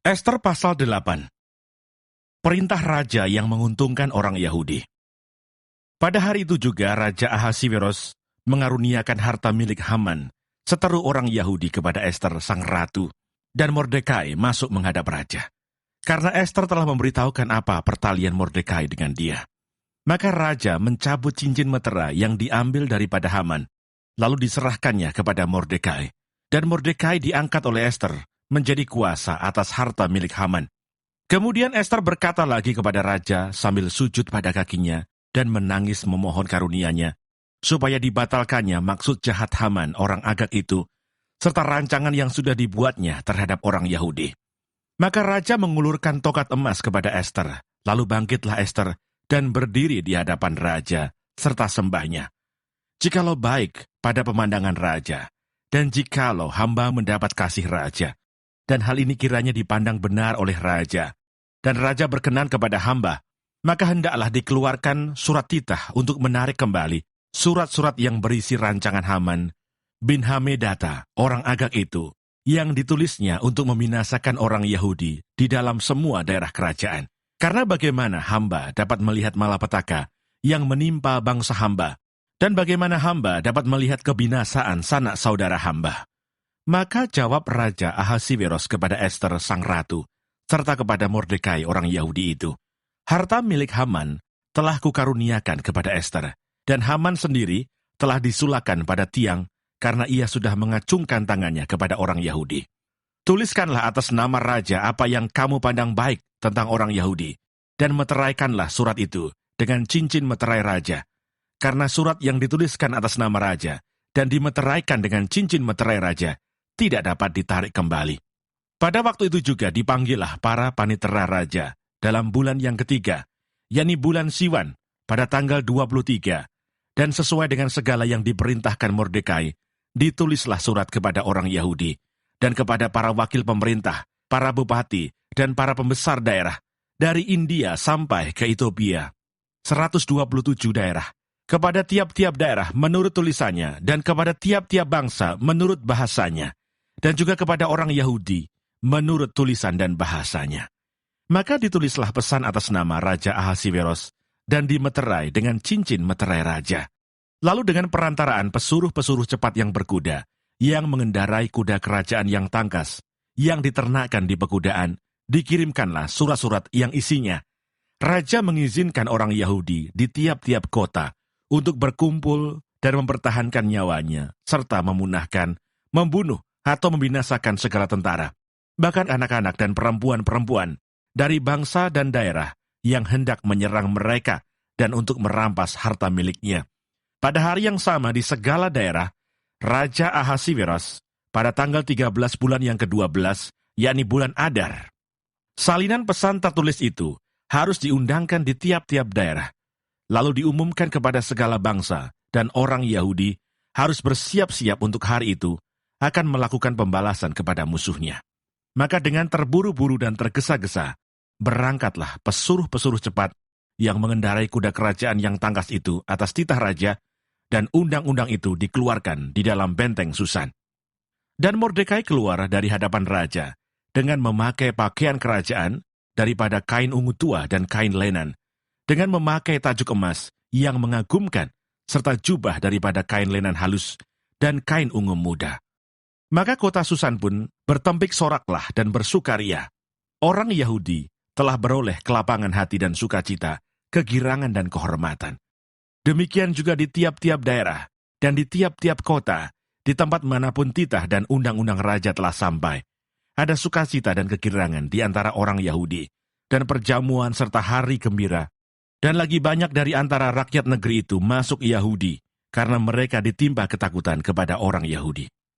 Ester pasal 8. Perintah raja yang menguntungkan orang Yahudi. Pada hari itu juga Raja Ahasiweros mengaruniakan harta milik Haman, seteru orang Yahudi kepada Ester sang ratu, dan Mordekai masuk menghadap raja. Karena Ester telah memberitahukan apa pertalian Mordekai dengan dia. Maka raja mencabut cincin meterai yang diambil daripada Haman, lalu diserahkannya kepada Mordekai. Dan Mordekai diangkat oleh Ester menjadi kuasa atas harta milik Haman. Kemudian Ester berkata lagi kepada raja sambil sujud pada kakinya dan menangis memohon karunia-Nya, supaya dibatalkannya maksud jahat Haman orang Agag itu, serta rancangan yang sudah dibuatnya terhadap orang Yahudi. Maka raja mengulurkan tokat emas kepada Ester, lalu bangkitlah Ester dan berdiri di hadapan raja serta sembahnya. Jikalau baik pada pemandangan raja, dan jikalau hamba mendapat kasih raja, dan hal ini kiranya dipandang benar oleh raja, dan raja berkenan kepada hamba, maka hendaklah dikeluarkan surat titah untuk menarik kembali surat-surat yang berisi rancangan Haman bin Hamedata, orang Agag itu, yang ditulisnya untuk membinasakan orang Yahudi di dalam semua daerah kerajaan. Karena bagaimana hamba dapat melihat malapetaka yang menimpa bangsa hamba, dan bagaimana hamba dapat melihat kebinasaan sanak saudara hamba. Maka jawab Raja Ahasiweros kepada Ester sang ratu, serta kepada Mordekai orang Yahudi itu, harta milik Haman telah kukaruniakan kepada Ester, dan Haman sendiri telah disulakan pada tiang karena ia sudah mengacungkan tangannya kepada orang Yahudi. Tuliskanlah atas nama raja apa yang kamu pandang baik tentang orang Yahudi, dan meteraikanlah surat itu dengan cincin meterai raja, karena surat yang dituliskan atas nama raja dan dimeteraikan dengan cincin meterai raja tidak dapat ditarik kembali. Pada waktu itu juga dipanggillah para panitera raja dalam bulan yang ketiga, yakni bulan Siwan, pada tanggal 23, dan sesuai dengan segala yang diperintahkan Mordekai, ditulislah surat kepada orang Yahudi, dan kepada para wakil pemerintah, para bupati, dan para pembesar daerah, dari India sampai ke Ethiopia, 127 daerah, kepada tiap-tiap daerah menurut tulisannya, dan kepada tiap-tiap bangsa menurut bahasanya, dan juga kepada orang Yahudi menurut tulisan dan bahasanya. Maka ditulislah pesan atas nama Raja Ahasiweros dan dimeterai dengan cincin meterai raja. Lalu dengan perantaraan pesuruh-pesuruh cepat yang berkuda, yang mengendarai kuda kerajaan yang tangkas, yang diternakkan di pekudaan, dikirimkanlah surat-surat yang isinya, Raja mengizinkan orang Yahudi di tiap-tiap kota untuk berkumpul dan mempertahankan nyawanya, serta memunahkan, membunuh, atau membinasakan segala tentara, bahkan anak-anak dan perempuan-perempuan dari bangsa dan daerah yang hendak menyerang mereka dan untuk merampas harta miliknya. Pada hari yang sama di segala daerah, Raja Ahasiweros pada tanggal 13 bulan yang ke-12, yakni bulan Adar. Salinan pesan tertulis itu harus diundangkan di tiap-tiap daerah, lalu diumumkan kepada segala bangsa, dan orang Yahudi harus bersiap-siap untuk hari itu akan melakukan pembalasan kepada musuhnya. Maka dengan terburu-buru dan tergesa-gesa, berangkatlah pesuruh-pesuruh cepat yang mengendarai kuda kerajaan yang tangkas itu atas titah raja, dan undang-undang itu dikeluarkan di dalam benteng Susan. Dan Mordekai keluar dari hadapan raja dengan memakai pakaian kerajaan daripada kain ungu tua dan kain lenan, dengan memakai tajuk emas yang mengagumkan, serta jubah daripada kain lenan halus dan kain ungu muda. Maka kota Susan pun bertempik soraklah dan bersukaria. Orang Yahudi telah beroleh kelapangan hati dan sukacita, kegirangan dan kehormatan. Demikian juga di tiap-tiap daerah dan di tiap-tiap kota, di tempat manapun titah dan undang-undang raja telah sampai. Ada sukacita dan kegirangan di antara orang Yahudi, dan perjamuan serta hari gembira. Dan lagi banyak dari antara rakyat negeri itu masuk Yahudi, karena mereka ditimpa ketakutan kepada orang Yahudi.